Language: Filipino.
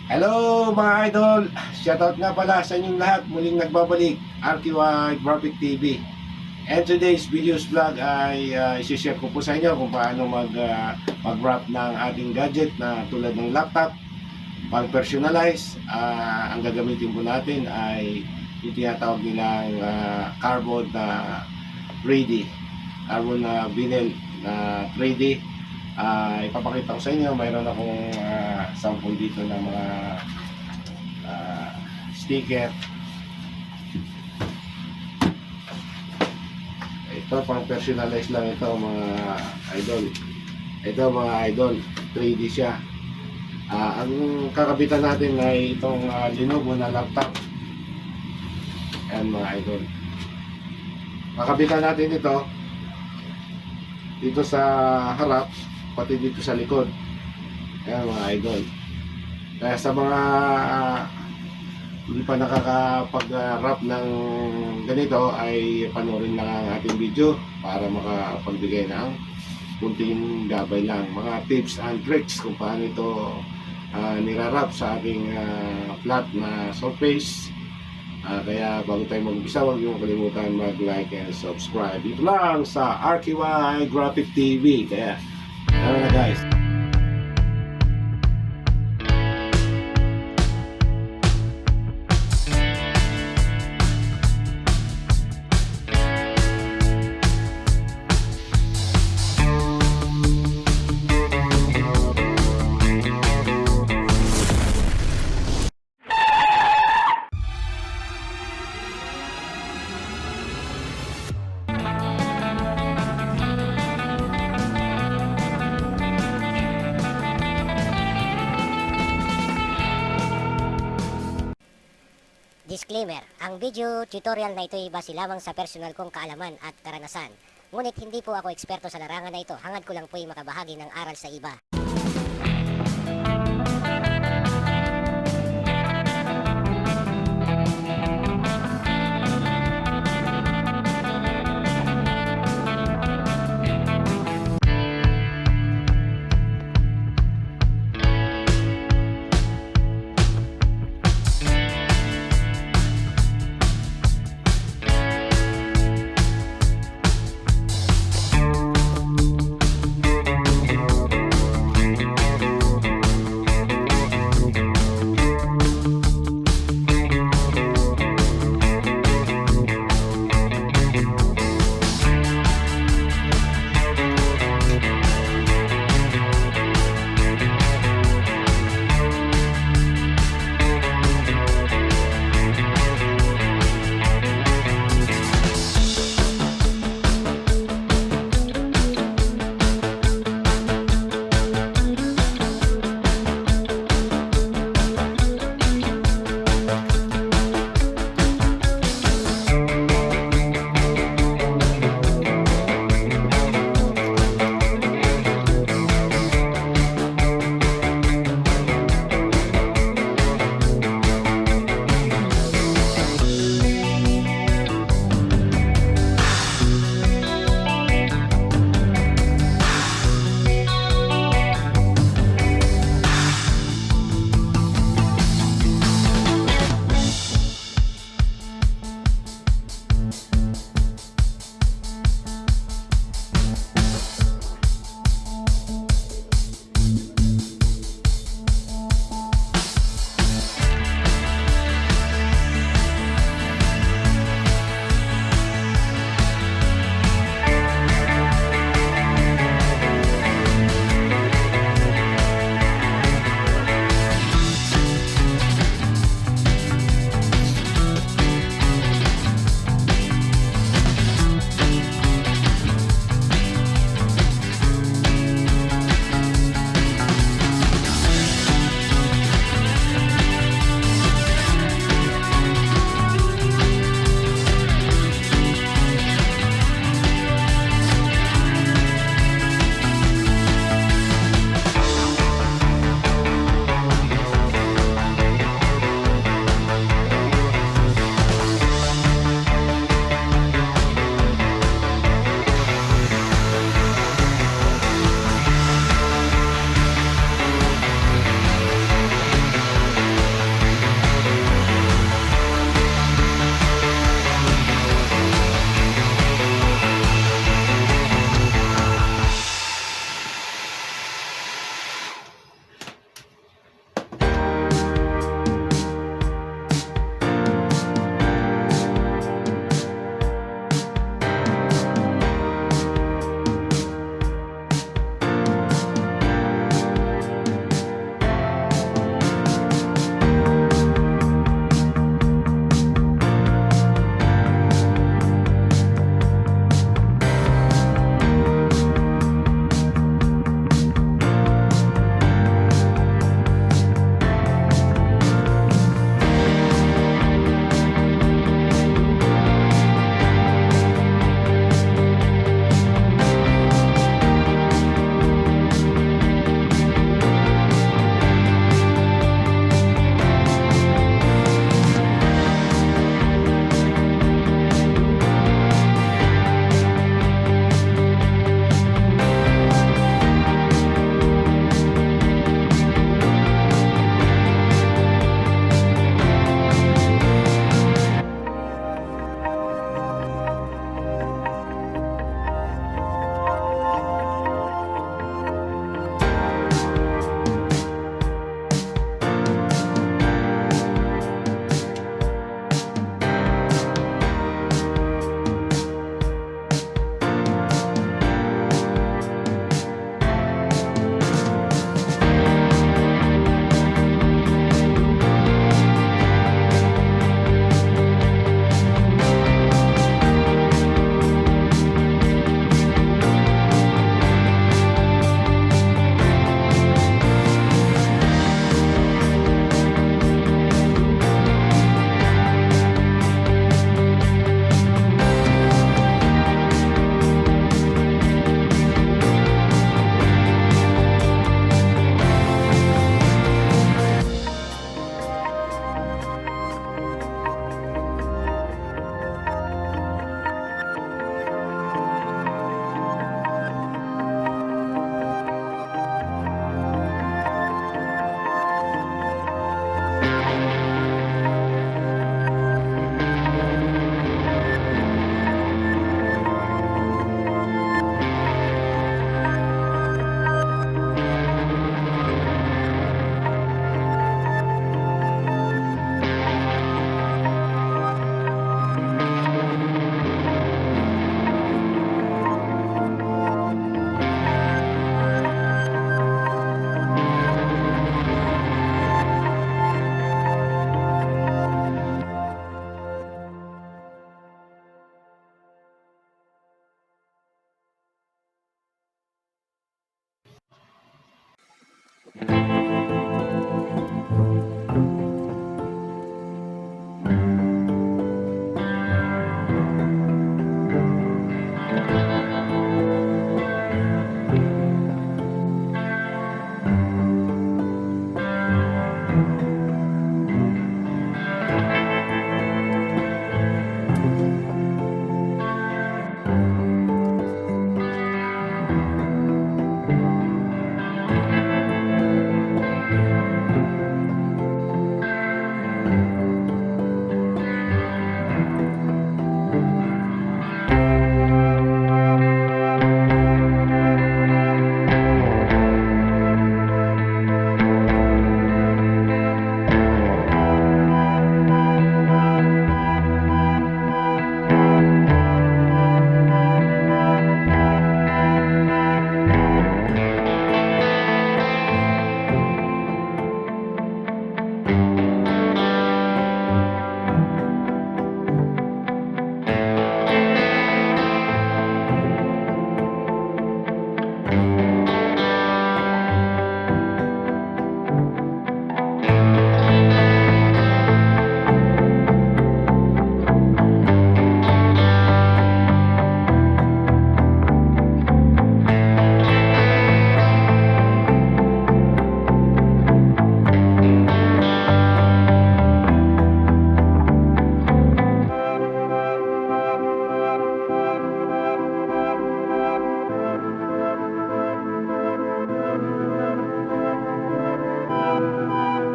Hello mga idol! Shoutout nga pala sa inyong lahat. Muling nagbabalik, RQY Graphic TV. And today's videos vlog ay isi-share ko po sa inyo kung paano mag-wrap ng ating gadget na tulad ng laptop, pang-personalize. Ang gagamitin po natin ay yung tinatawag nilang carbon na 3D. Carbon na vinyl na 3D. Ipapakita ko sa inyo, mayroon akong sample dito ng mga sticker. Ito pang personalize lang ito mga idol. Ito mga idol, 3D siya. Ang kakabitan natin ay itong Lenovo na laptop. Ayan mga idol. Kakabitan natin ito dito sa harap, pati dito sa likod. Ayan mga idol. Kaya sa mga hindi pa nakakapag-wrap ng ganito ay panoorin lang ang ating video para makapagbigay ng kunting gabay lang, mga tips and tricks kung paano ito nirarap sa ating flat na surface. Kaya bago tayo mag-umpisa, huwag niyo kalimutan mag-like and subscribe dito lang sa RQY Graphic TV. Kaya tara na guys. Disclaimer, ang video tutorial na ito ay base lamang sa personal kong kaalaman at karanasan. Ngunit hindi po ako eksperto sa larangan na ito, hangad ko lang po ay makabahagi ng aral sa iba.